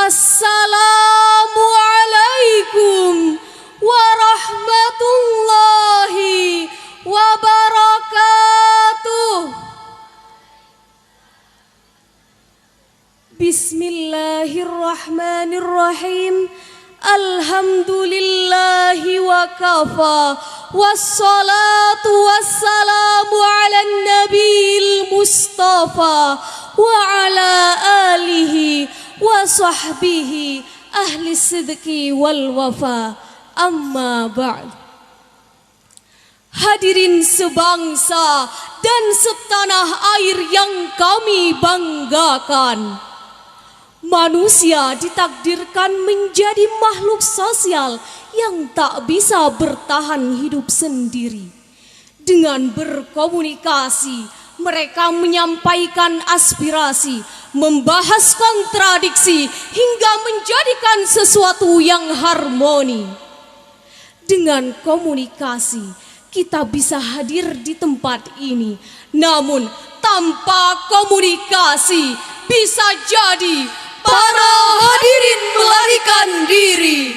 Assalamualaikum warahmatullahi wabarakatuh. Bismillahirrahmanirrahim. Alhamdulillahi wa kafa. Wassalatu wassalamu ala nabiyil mustafa wa ala alihi wa sahbihi ahli sidqi wal wafa. Amma ba'd. Hadirin sebangsa dan setanah air yang kami banggakan, manusia ditakdirkan menjadi makhluk sosial yang tak bisa bertahan hidup sendiri. Dengan berkomunikasi, mereka menyampaikan aspirasi, membahas kontradiksi, hingga menjadikan sesuatu yang harmoni. Dengan komunikasi, kita bisa hadir di tempat ini. Namun, tanpa komunikasi, bisa jadi para hadirin melarikan diri.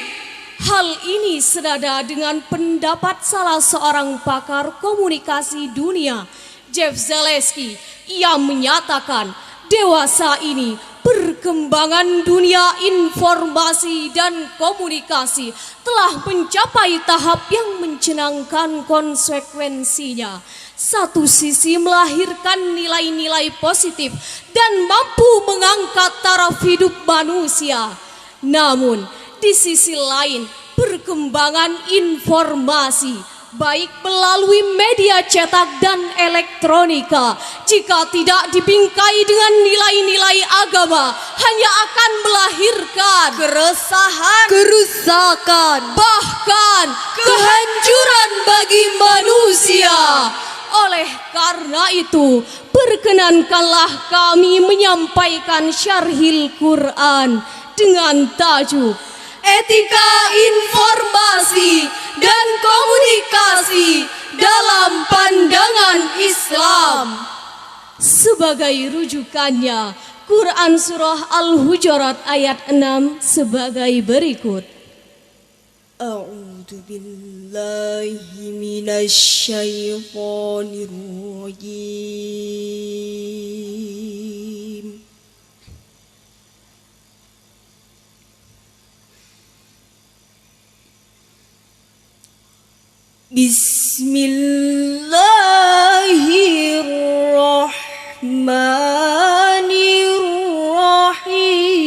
Hal ini senada dengan pendapat salah seorang pakar komunikasi dunia, Jeff Zaleski. Ia menyatakan, dewasa ini perkembangan dunia informasi dan komunikasi telah mencapai tahap yang mencenangkan konsekuensinya. Satu sisi melahirkan nilai-nilai positif dan mampu mengangkat taraf hidup manusia. Namun, di sisi lain, perkembangan informasi, baik melalui media cetak dan elektronika, jika tidak dibingkai dengan nilai-nilai agama, hanya akan melahirkan keresahan, kerusakan, bahkan kehancuran bagi manusia. Oleh karena itu, perkenankanlah kami menyampaikan syarhil Quran dengan tajuk Etika Informasi dan Komunikasi dalam Pandangan Islam. Sebagai rujukannya, Quran Surah Al-Hujurat ayat 6 sebagai berikut. A'udzu billahi minasy syaithanir rajim. Bismillahirrahmanirrahim.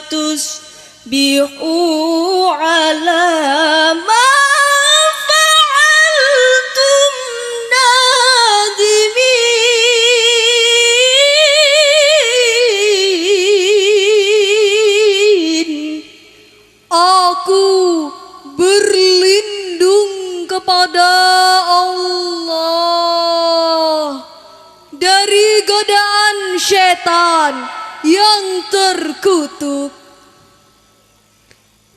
Tusbihu ala ma fa'altum nadimin. Aku berlindung kepada Allah dari godaan syaitan yang terkutuk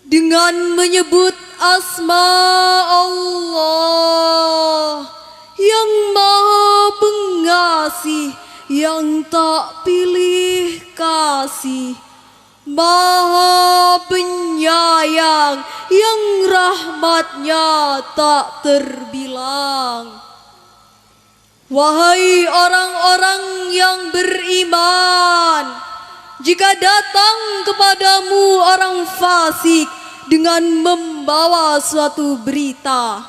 dengan menyebut asma Allah yang Maha Pengasih, yang tak pilih kasih, Maha Penyayang, yang rahmatnya tak terbilang. Wahai orang-orang yang beriman, jika datang kepadamu orang fasik dengan membawa suatu berita,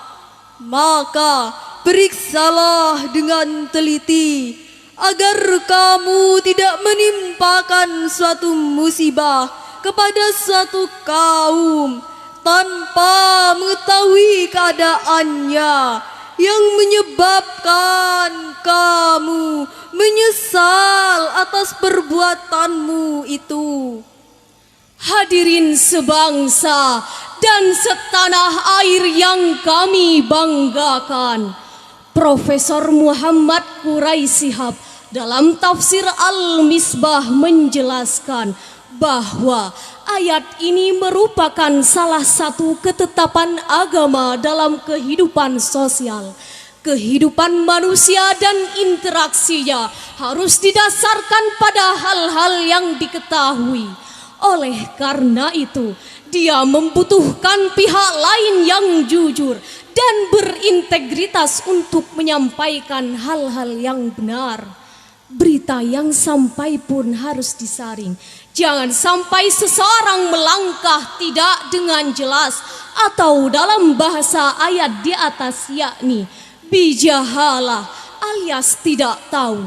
maka periksalah dengan teliti agar kamu tidak menimpakan suatu musibah kepada suatu kaum tanpa mengetahui keadaannya, yang menyebabkan kamu menyesal atas perbuatanmu itu. Hadirin sebangsa dan setanah air yang kami banggakan, Profesor Muhammad Quraisy Shihab dalam tafsir Al-Misbah menjelaskan bahwa ayat ini merupakan salah satu ketetapan agama dalam kehidupan sosial. Kehidupan manusia dan interaksinya harus didasarkan pada hal-hal yang diketahui. Oleh karena itu, dia membutuhkan pihak lain yang jujur dan berintegritas untuk menyampaikan hal-hal yang benar. Berita yang sampai pun harus disaring. Jangan sampai seseorang melangkah tidak dengan jelas atau dalam bahasa ayat di atas, yakni bijahalah alias tidak tahu.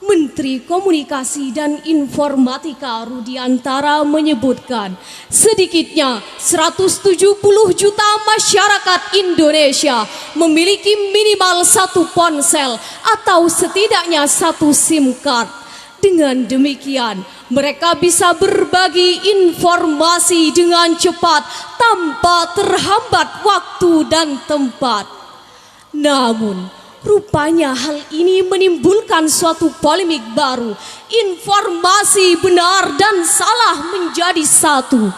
Menteri Komunikasi dan Informatika Rudiantara menyebutkan sedikitnya 170 juta masyarakat Indonesia memiliki minimal satu ponsel atau setidaknya satu SIM card. Dengan demikian, mereka bisa berbagi informasi dengan cepat tanpa terhambat waktu dan tempat. Namun, rupanya hal ini menimbulkan suatu polemik baru. Informasi benar dan salah menjadi satu.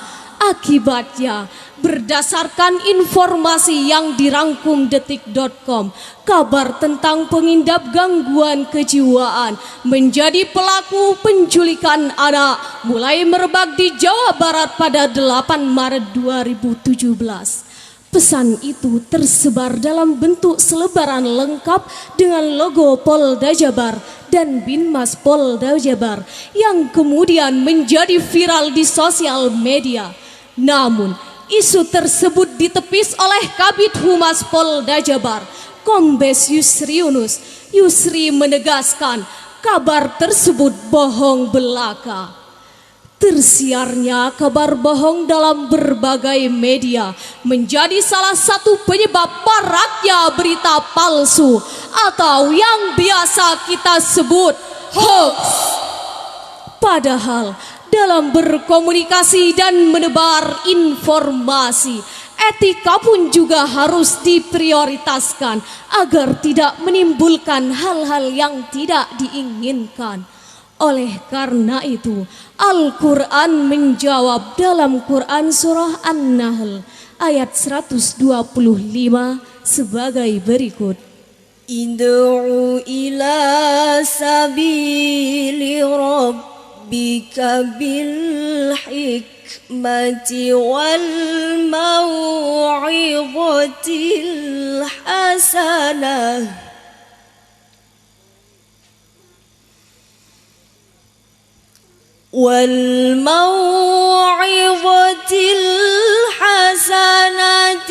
Akibatnya, berdasarkan informasi yang dirangkum detik.com, kabar tentang pengidap gangguan kejiwaan menjadi pelaku penculikan anak mulai merebak di Jawa Barat pada 8 Maret 2017. Pesan itu tersebar dalam bentuk selebaran lengkap dengan logo Polda Jabar dan Binmas Polda Jabar yang kemudian menjadi viral di sosial media. Namun, isu tersebut ditepis oleh Kabid Humas Polda Jabar, Kombes Yusri Yunus. Yusri menegaskan kabar tersebut bohong belaka. Tersiarnya kabar bohong dalam berbagai media menjadi salah satu penyebab maraknya berita palsu atau yang biasa kita sebut hoax. Padahal dalam berkomunikasi dan menebar informasi, etika pun juga harus diprioritaskan agar tidak menimbulkan hal-hal yang tidak diinginkan. Oleh karena itu, Al-Quran menjawab dalam Quran Surah An-Nahl ayat 125 sebagai berikut. Id'u ila sabili rabbika bil hikmati wal mau'izatil hasanah. والموعظة الحسنة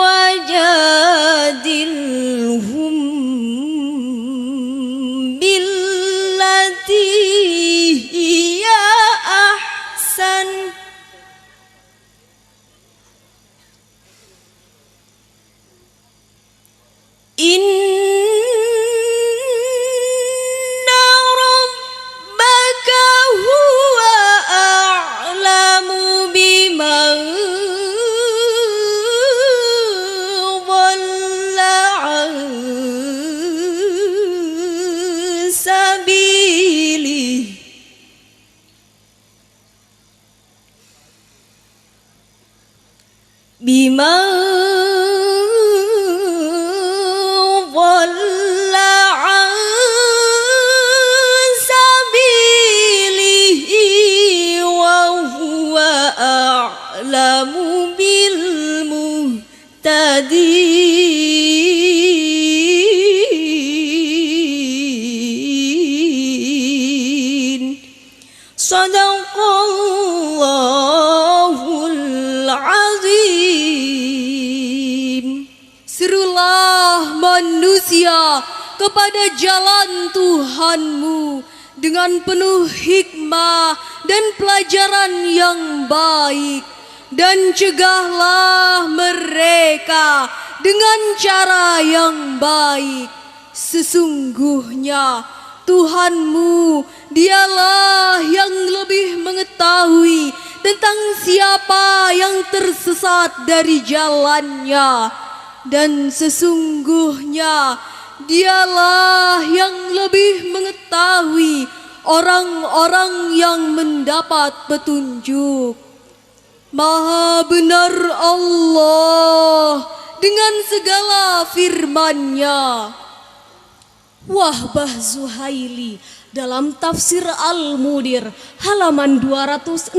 وجادلهم بالتي هي أحسن Serulah manusia kepada jalan Tuhanmu dengan penuh hikmah dan pelajaran yang baik, dan cegahlah mereka dengan cara yang baik. Sesungguhnya Tuhanmu dialah yang lebih mengetahui tentang siapa yang tersesat dari jalannya, dan sesungguhnya dialah yang lebih mengetahui orang-orang yang mendapat petunjuk. Maha benar Allah dengan segala firman-Nya. Wahbah Zuhaili dalam tafsir Al-Mudir halaman 267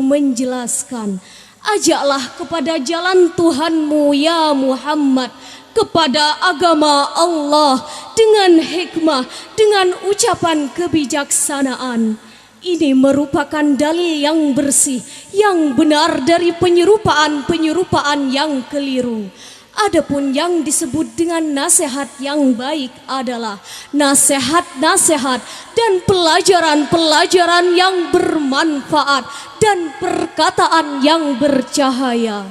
menjelaskan, ajaklah kepada jalan Tuhanmu ya Muhammad, kepada agama Allah dengan hikmah, dengan ucapan kebijaksanaan. Ini merupakan dalil yang bersih, yang benar dari penyerupaan-penyerupaan yang keliru. Adapun yang disebut dengan nasihat yang baik adalah nasihat-nasihat dan pelajaran-pelajaran yang bermanfaat dan perkataan yang bercahaya.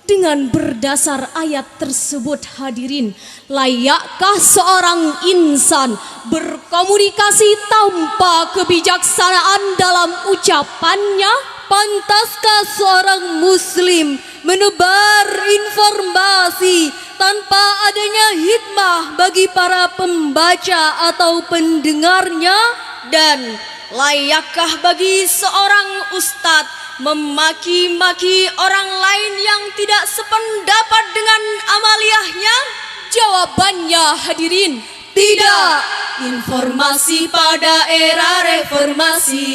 Dengan berdasar ayat tersebut hadirin, layakkah seorang insan berkomunikasi tanpa kebijaksanaan dalam ucapannya? Pantaskah seorang muslim menebar informasi tanpa adanya hikmah bagi para pembaca atau pendengarnya? Dan layakkah bagi seorang ustadz memaki-maki orang lain yang tidak sependapat dengan amaliyahnya? Jawabannya hadirin, tidak. Informasi pada era reformasi,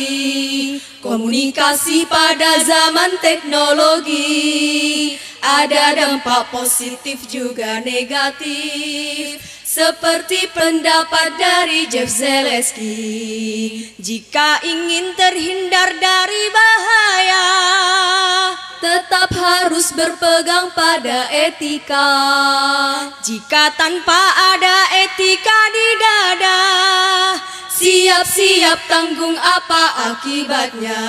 komunikasi pada zaman teknologi, ada dampak positif juga negatif, seperti pendapat dari Jeff Zaleski. Jika ingin terhindar dari bahaya, tetap harus berpegang pada etika. Jika tanpa ada etika di dada, siap-siap tanggung apa akibatnya.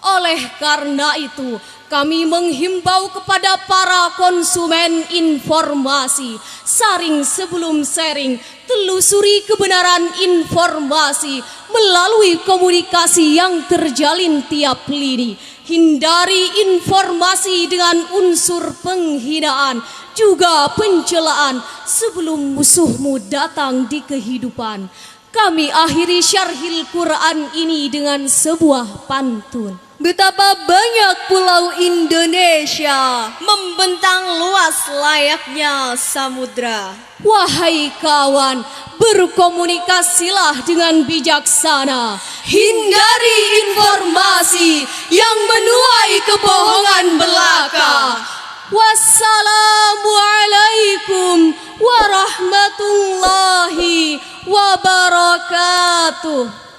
Oleh karena itu, kami menghimbau kepada para konsumen informasi, saring sebelum sharing, telusuri kebenaran informasi melalui komunikasi yang terjalin tiap lini. Hindari informasi dengan unsur penghinaan, juga pencelaan sebelum musuhmu datang di kehidupan. Kami akhiri syarhil Quran ini dengan sebuah pantun. Betapa banyak pulau Indonesia membentang luas layaknya samudra. Wahai kawan, berkomunikasilah dengan bijaksana. Hindari informasi yang menuai kebohongan belaka. Wassalamualaikum warahmatullahi wabarakatuh.